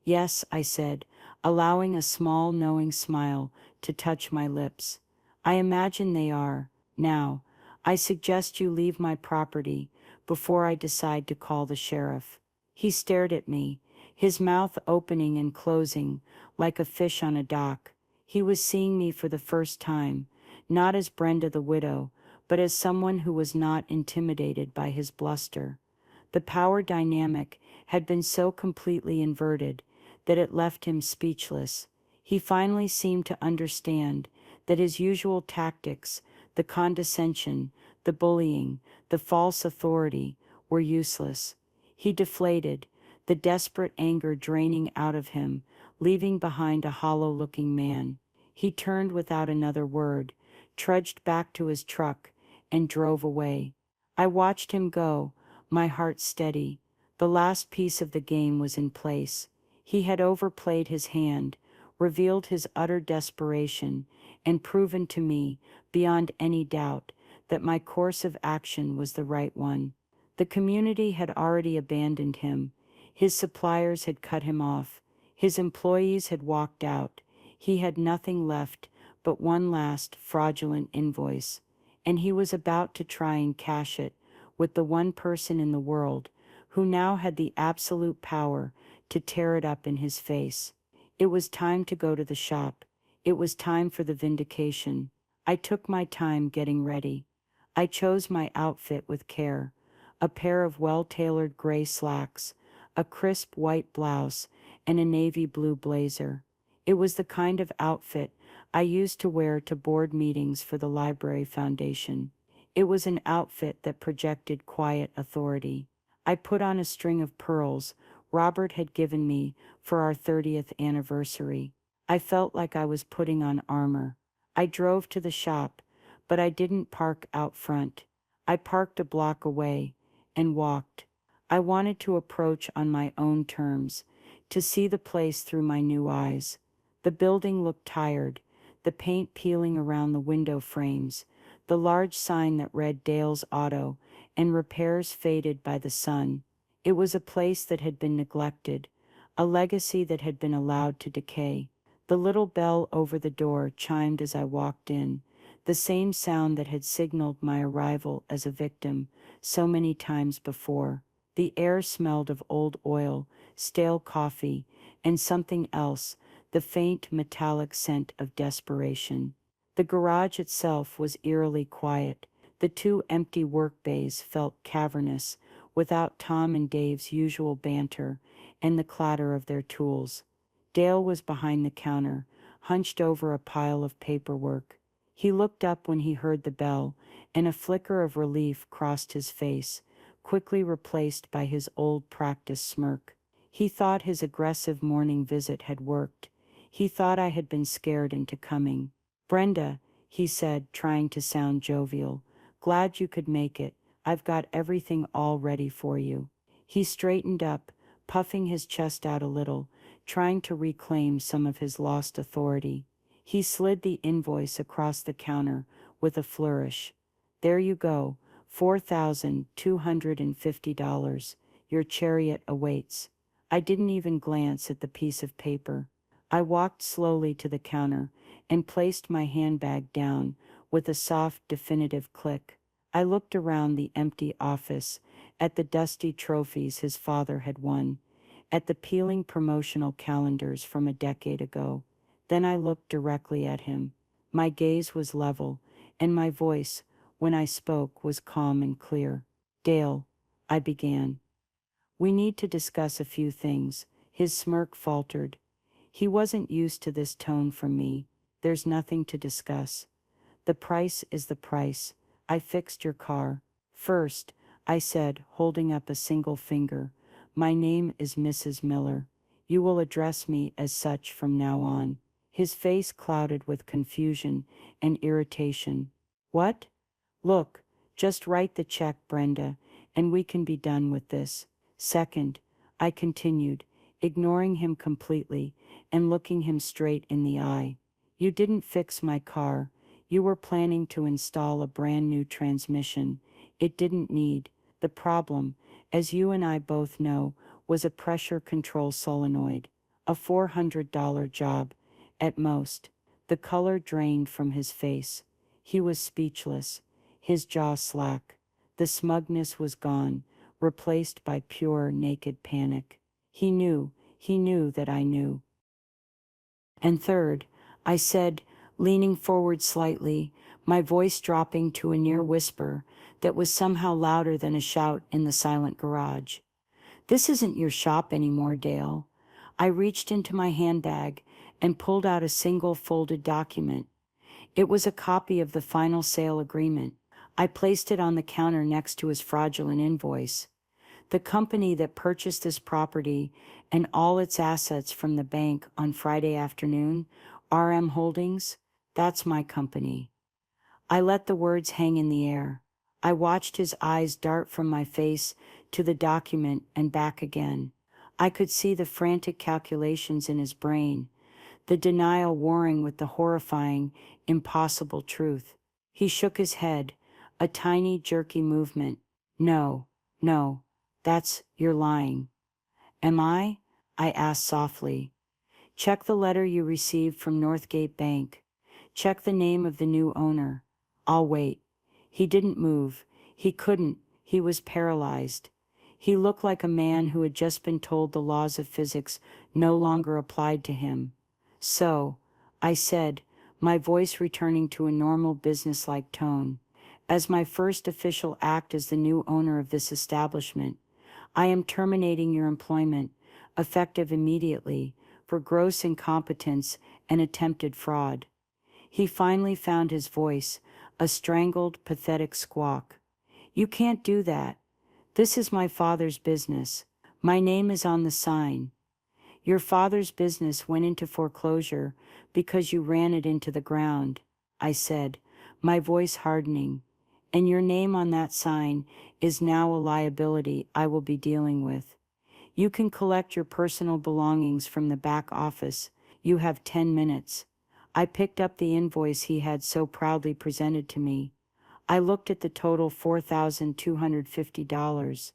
"Yes," I said, allowing a small knowing smile to touch my lips. "I imagine they are. Now, I suggest you leave my property before I decide to call the sheriff." He stared at me, his mouth opening and closing like a fish on a dock. He was seeing me for the first time, not as Brenda the widow, but as someone who was not intimidated by his bluster. The power dynamic had been so completely inverted that it left him speechless. He finally seemed to understand that his usual tactics, the condescension, the bullying, the false authority, were useless. He deflated, the desperate anger draining out of him, leaving behind a hollow-looking man. He turned without another word, trudged back to his truck, and drove away. I watched him go, my heart steady. The last piece of the game was in place. He had overplayed his hand, revealed his utter desperation, and proven to me, beyond any doubt, that my course of action was the right one. The community had already abandoned him. His suppliers had cut him off. His employees had walked out. He had nothing left but one last fraudulent invoice, and he was about to try and cash it with the one person in the world who now had the absolute power to tear it up in his face. It was time to go to the shop. It was time for the vindication. I took my time getting ready. I chose my outfit with care. A pair of well-tailored gray slacks, a crisp white blouse, and a navy blue blazer. It was the kind of outfit I used to wear to board meetings for the Library Foundation. It was an outfit that projected quiet authority. I put on a string of pearls Robert had given me for our 30th anniversary. I felt like I was putting on armor. I drove to the shop, but I didn't park out front. I parked a block away and walked. I wanted to approach on my own terms, to see the place through my new eyes. The building looked tired, the paint peeling around the window frames, the large sign that read Dale's Auto, and repairs faded by the sun. It was a place that had been neglected, a legacy that had been allowed to decay. The little bell over the door chimed as I walked in, the same sound that had signaled my arrival as a victim so many times before. The air smelled of old oil, stale coffee, and something else, the faint metallic scent of desperation. The garage itself was eerily quiet. The two empty work bays felt cavernous, without Tom and Dave's usual banter and the clatter of their tools. Dale was behind the counter, hunched over a pile of paperwork. He looked up when he heard the bell, and a flicker of relief crossed his face, quickly replaced by his old practiced smirk. He thought his aggressive morning visit had worked. He thought I had been scared into coming. "Brenda," he said, trying to sound jovial, "glad you could make it. I've got everything all ready for you." He straightened up, puffing his chest out a little, trying to reclaim some of his lost authority. He slid the invoice across the counter with a flourish. "There you go, $4,250. Your chariot awaits." I didn't even glance at the piece of paper. I walked slowly to the counter and placed my handbag down with a soft, definitive click. I looked around the empty office, at the dusty trophies his father had won, at the peeling promotional calendars from a decade ago. Then I looked directly at him. My gaze was level, and my voice, when I spoke, was calm and clear. "Dale," I began, "we need to discuss a few things." His smirk faltered. He wasn't used to this tone from me. "There's nothing to discuss. The price is the price. I fixed your car." "First," I said, holding up a single finger, "my name is Mrs. Miller. You will address me as such from now on." His face clouded with confusion and irritation. "What? Look, just write the check, Brenda, and we can be done with this." "Second," I continued, ignoring him completely and looking him straight in the eye, "you didn't fix my car. You were planning to install a brand new transmission. It didn't need. The problem, as you and I both know, was a pressure control solenoid. A $400 job, at most." The color drained from his face. He was speechless, his jaw slack. The smugness was gone, replaced by pure, naked panic. He knew that I knew. "And third," I said, leaning forward slightly, my voice dropping to a near whisper that was somehow louder than a shout in the silent garage, "this isn't your shop anymore, Dale." I reached into my handbag and pulled out a single folded document. It was a copy of the final sale agreement. I placed it on the counter next to his fraudulent invoice. "The company that purchased this property and all its assets from the bank on Friday afternoon, RM Holdings, that's my company." I let the words hang in the air. I watched his eyes dart from my face to the document and back again. I could see the frantic calculations in his brain, the denial warring with the horrifying, impossible truth. He shook his head, a tiny, jerky movement. No, no, you're lying. Am I? I asked softly. Check the letter you received from Northgate Bank. Check the name of the new owner. I'll wait. He didn't move. He couldn't. He was paralyzed. He looked like a man who had just been told the laws of physics no longer applied to him. So, I said, my voice returning to a normal businesslike tone, as my first official act as the new owner of this establishment, I am terminating your employment, effective immediately, for gross incompetence and attempted fraud. He finally found his voice, a strangled, pathetic squawk. You can't do that. This is my father's business. My name is on the sign. Your father's business went into foreclosure because you ran it into the ground, I said, my voice hardening. And your name on that sign is now a liability I will be dealing with. You can collect your personal belongings from the back office. You have 10 minutes. I picked up the invoice he had so proudly presented to me. I looked at the total $4,250.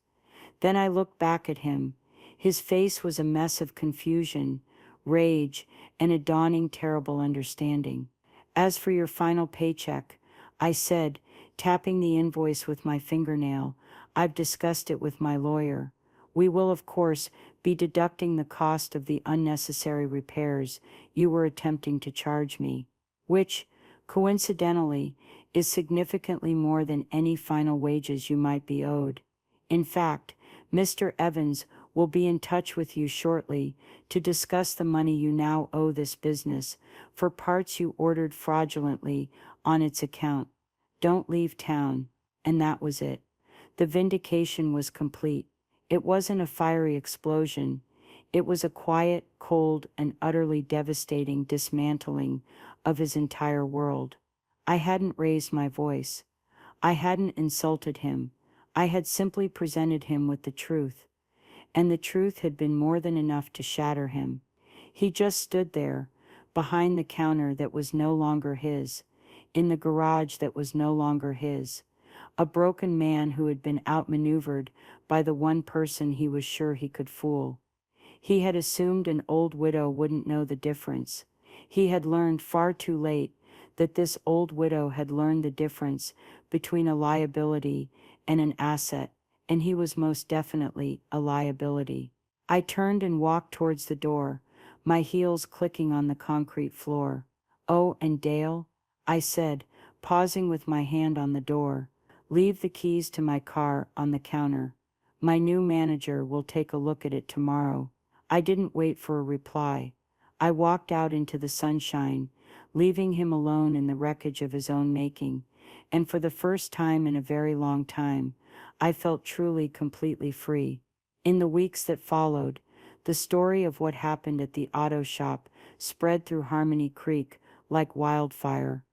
Then I looked back at him. His face was a mess of confusion, rage, and a dawning terrible understanding. As for your final paycheck, I said, tapping the invoice with my fingernail, I've discussed it with my lawyer. We will, of course, be deducting the cost of the unnecessary repairs you were attempting to charge me, which, coincidentally, is significantly more than any final wages you might be owed. In fact, Mr. Evans will be in touch with you shortly to discuss the money you now owe this business for parts you ordered fraudulently on its account. Don't leave town. And that was it. The vindication was complete. It wasn't a fiery explosion. It was a quiet, cold, and utterly devastating dismantling of his entire world. I hadn't raised my voice. I hadn't insulted him. I had simply presented him with the truth. And the truth had been more than enough to shatter him. He just stood there, behind the counter that was no longer his, in the garage that was no longer his, a broken man who had been outmaneuvered by the one person he was sure he could fool. He had assumed an old widow wouldn't know the difference. He had learned far too late that this old widow had learned the difference between a liability and an asset, and he was most definitely a liability. I turned and walked towards the door, my heels clicking on the concrete floor. Oh, and Dale, I said, pausing with my hand on the door, leave the keys to my car on the counter. My new manager will take a look at it tomorrow. I didn't wait for a reply. I walked out into the sunshine, leaving him alone in the wreckage of his own making, and for the first time in a very long time, I felt truly completely free. In the weeks that followed, the story of what happened at the auto shop spread through Harmony Creek like wildfire.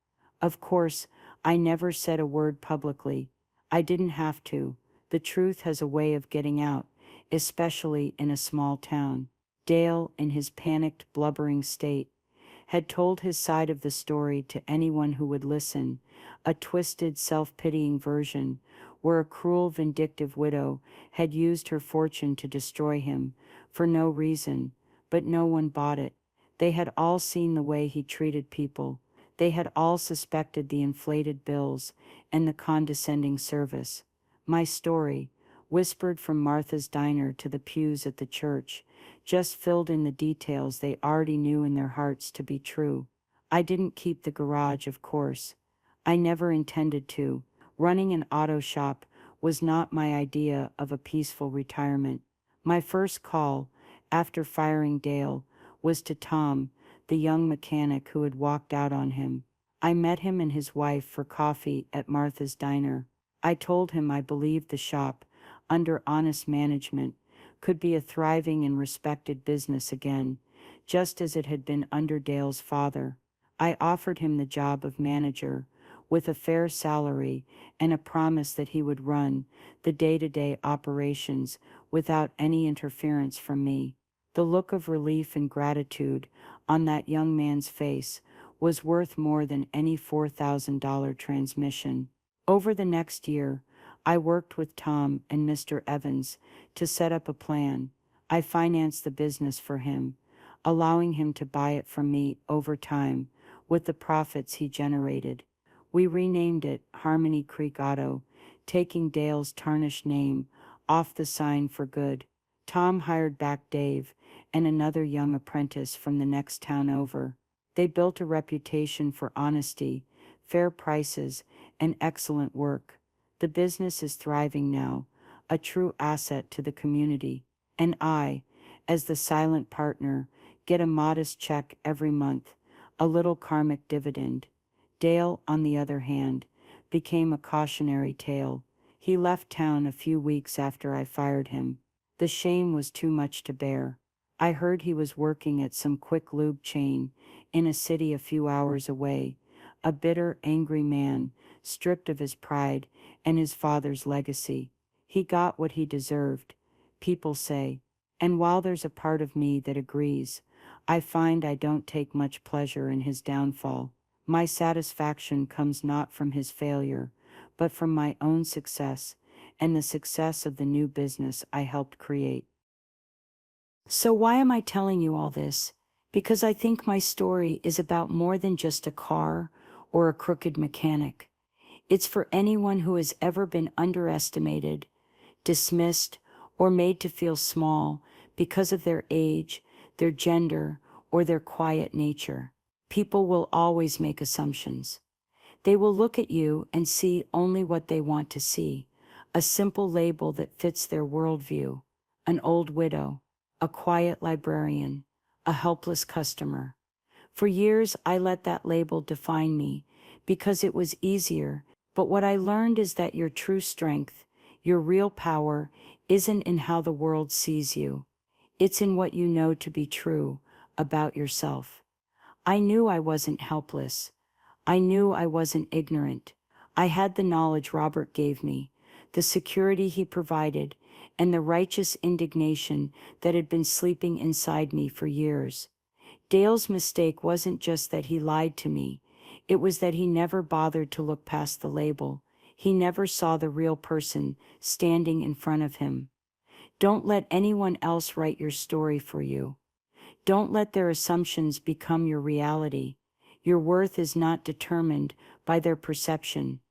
Of course, I never said a word publicly. I didn't have to. The truth has a way of getting out, especially in a small town. Dale, in his panicked, blubbering state, had told his side of the story to anyone who would listen, a twisted, self-pitying version, where a cruel, vindictive widow had used her fortune to destroy him, for no reason, but no one bought it. They had all seen the way he treated people. They had all suspected the inflated bills and the condescending service. My story, whispered from Martha's diner to the pews at the church, just filled in the details they already knew in their hearts to be true. I didn't keep the garage, of course. I never intended to. Running an auto shop was not my idea of a peaceful retirement. My first call, after firing Dale, was to Tom, the young mechanic who had walked out on him. I met him and his wife for coffee at Martha's diner. I told him I believed the shop, under honest management, could be a thriving and respected business again, just as it had been under Dale's father. I offered him the job of manager, with a fair salary and a promise that he would run the day-to-day operations without any interference from me. The look of relief and gratitude on that young man's face was worth more than any $4,000 transmission. Over the next year, I worked with Tom and Mr. Evans to set up a plan. I financed the business for him, allowing him to buy it from me over time with the profits he generated. We renamed it Harmony Creek Auto, taking Dale's tarnished name off the sign for good. Tom hired back Dave and another young apprentice from the next town over. They built a reputation for honesty, fair prices, and excellent work. The business is thriving now, a true asset to the community, and I, as the silent partner, get a modest check every month, a little karmic dividend. Dale, on the other hand, became a cautionary tale. He left town a few weeks after I fired him. The shame was too much to bear. I heard he was working at some quick lube chain in a city a few hours away, a bitter, angry man, stripped of his pride and his father's legacy. He got what he deserved, people say, and while there's a part of me that agrees, I find I don't take much pleasure in his downfall. My satisfaction comes not from his failure, but from my own success and the success of the new business I helped create. So why am I telling you all this? Because I think my story is about more than just a car or a crooked mechanic. It's for anyone who has ever been underestimated, dismissed, or made to feel small because of their age, their gender, or their quiet nature. People will always make assumptions. They will look at you and see only what they want to see, a simple label that fits their worldview, an old widow, a quiet librarian, a helpless customer. For years, I let that label define me because it was easier, but what I learned is that your true strength, your real power, isn't in how the world sees you. It's in what you know to be true about yourself. I knew I wasn't helpless. I knew I wasn't ignorant. I had the knowledge Robert gave me, the security he provided, and the righteous indignation that had been sleeping inside me for years. Dale's mistake wasn't just that he lied to me. It was that he never bothered to look past the label. He never saw the real person standing in front of him. Don't let anyone else write your story for you. Don't let their assumptions become your reality. Your worth is not determined by their perception.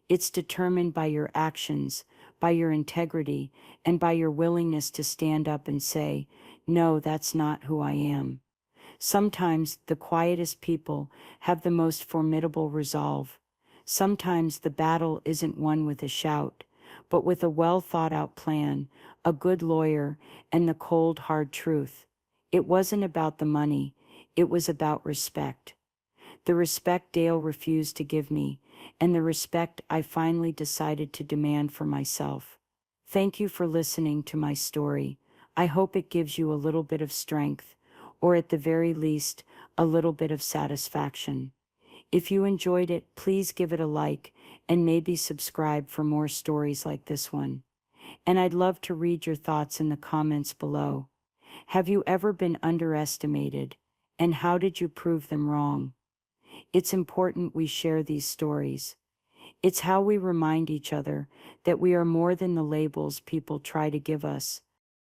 It's determined by your actions, by your integrity, and by your willingness to stand up and say, "No, that's not who I am." Sometimes the quietest people have the most formidable resolve. Sometimes the battle isn't won with a shout, but with a well-thought-out plan, a good lawyer, and the cold, hard truth. It wasn't about the money, it was about respect. The respect Dale refused to give me, and the respect I finally decided to demand for myself. Thank you for listening to my story. I hope it gives you a little bit of strength, or at the very least, a little bit of satisfaction. If you enjoyed it, please give it a like, and maybe subscribe for more stories like this one. And I'd love to read your thoughts in the comments below. Have you ever been underestimated, and how did you prove them wrong? It's important we share these stories. It's how we remind each other that we are more than the labels people try to give us.